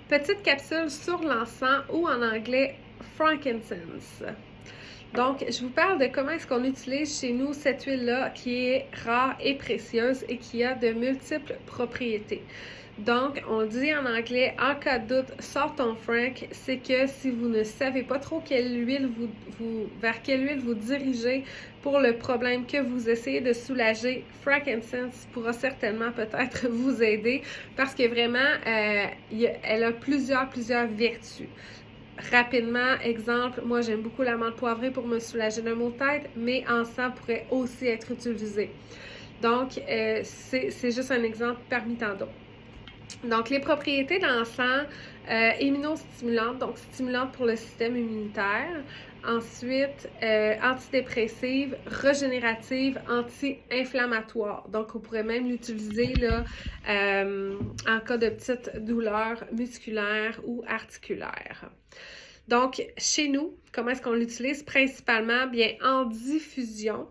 Petite capsule sur l'encens ou en anglais frankincense. Donc, je vous parle de comment est-ce qu'on utilise chez nous cette huile-là qui est rare et précieuse et qui a de multiples propriétés. Donc, on dit en anglais, en cas de doute, sors ton frank, c'est que si vous ne savez pas trop vers quelle huile vous dirigez pour le problème que vous essayez de soulager, frankincense pourra certainement peut-être vous aider parce que vraiment, elle a plusieurs vertus. Rapidement, exemple, moi j'aime beaucoup la menthe poivrée pour me soulager d'un maux de tête, mais encens pourrait aussi être utilisé. Donc, c'est juste un exemple parmi tant d'autres. Donc, les propriétés d'encens, immunostimulantes, donc stimulantes pour le système immunitaire. Ensuite, antidépressive, régénérative, anti-inflammatoire. Donc, on pourrait même l'utiliser là, en cas de petites douleurs musculaires ou articulaires. Donc, chez nous, comment est-ce qu'on l'utilise? Principalement, bien, en diffusion.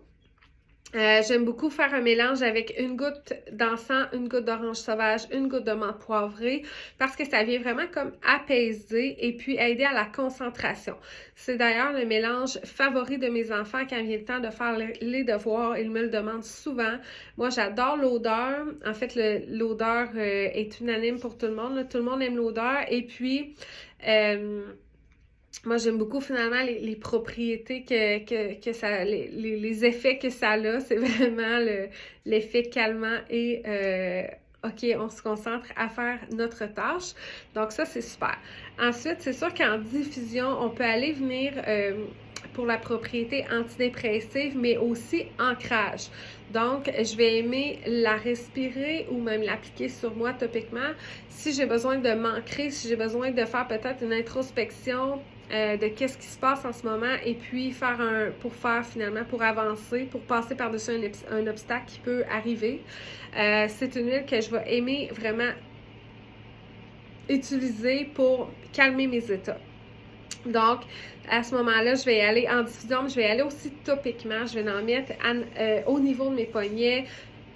J'aime beaucoup faire un mélange avec une goutte d'encens, une goutte d'orange sauvage, une goutte de menthe poivrée parce que ça vient vraiment comme apaiser et puis aider à la concentration. C'est d'ailleurs le mélange favori de mes enfants quand vient le temps de faire les devoirs. Ils me le demandent souvent. Moi, j'adore l'odeur. En fait, l'odeur est unanime pour tout le monde. Là. Tout le monde aime l'odeur. Et puis, moi, j'aime beaucoup finalement les propriétés que ça, les effets que ça a. C'est vraiment l'effet calmant et OK, on se concentre à faire notre tâche. Donc ça, c'est super. Ensuite, c'est sûr qu'en diffusion, on peut aller venir pour la propriété antidépressive, mais aussi ancrage. Donc, je vais aimer la respirer ou même l'appliquer sur moi topiquement. Si j'ai besoin de m'ancrer, si j'ai besoin de faire peut-être une introspection, de qu'est-ce qui se passe en ce moment et puis pour avancer, pour passer par-dessus un obstacle qui peut arriver. C'est une huile que je vais aimer vraiment utiliser pour calmer mes états. Donc, à ce moment-là, je vais aller en diffusion, mais je vais aller aussi topiquement. Je vais en mettre au niveau de mes poignets.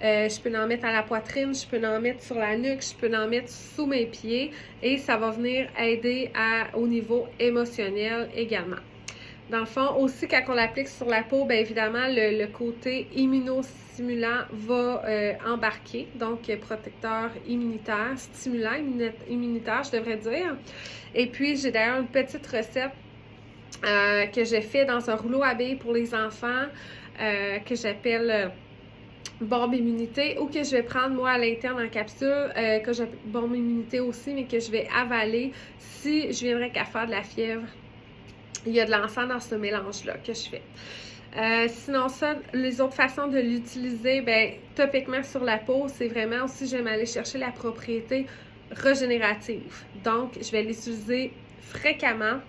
Je peux en mettre à la poitrine, je peux en mettre sur la nuque, je peux en mettre sous mes pieds et ça va venir aider au niveau émotionnel également. Dans le fond, aussi quand on l'applique sur la peau, bien évidemment, le côté immunostimulant va embarquer, donc protecteur immunitaire, stimulant immunitaire, je devrais dire. Et puis, j'ai d'ailleurs une petite recette que j'ai fait dans un rouleau à billes pour les enfants que j'appelle bombe immunité ou que je vais prendre moi à l'interne en capsule, que j'ai bombe immunité aussi, mais que je vais avaler si je viendrais qu'à faire de la fièvre. Il y a de l'encens dans ce mélange-là que je fais. Sinon ça, les autres façons de l'utiliser, ben topiquement sur la peau, c'est vraiment aussi, j'aime aller chercher la propriété régénérative. Donc, je vais l'utiliser fréquemment.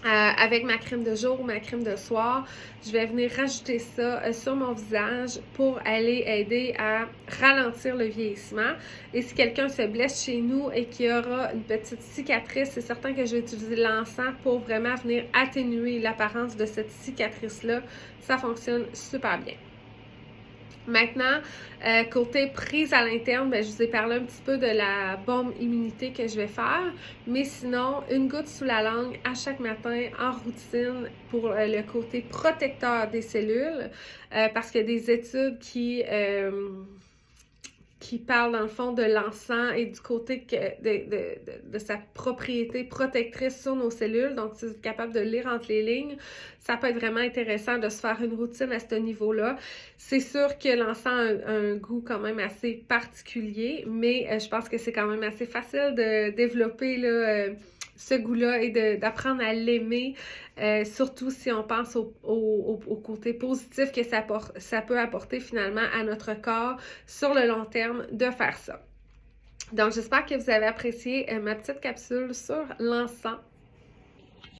Avec ma crème de jour ou ma crème de soir, je vais venir rajouter ça sur mon visage pour aller aider à ralentir le vieillissement. Et si quelqu'un se blesse chez nous et qu'il y aura une petite cicatrice, c'est certain que je vais utiliser l'encens pour vraiment venir atténuer l'apparence de cette cicatrice-là. Ça fonctionne super bien. Maintenant, côté prise à l'interne, ben, je vous ai parlé un petit peu de la bombe immunité que je vais faire, mais sinon, une goutte sous la langue à chaque matin en routine pour le côté protecteur des cellules, parce qu'il y a des études qui parle dans le fond de l'encens et du côté de sa propriété protectrice sur nos cellules. Donc, si vous êtes capable de lire entre les lignes, ça peut être vraiment intéressant de se faire une routine à ce niveau-là. C'est sûr que l'encens a un goût quand même assez particulier, mais je pense que c'est quand même assez facile de développer là, ce goût-là et d'apprendre à l'aimer, surtout si on pense au côté positif que ça peut apporter finalement à notre corps sur le long terme de faire ça. Donc, j'espère que vous avez apprécié ma petite capsule sur l'encens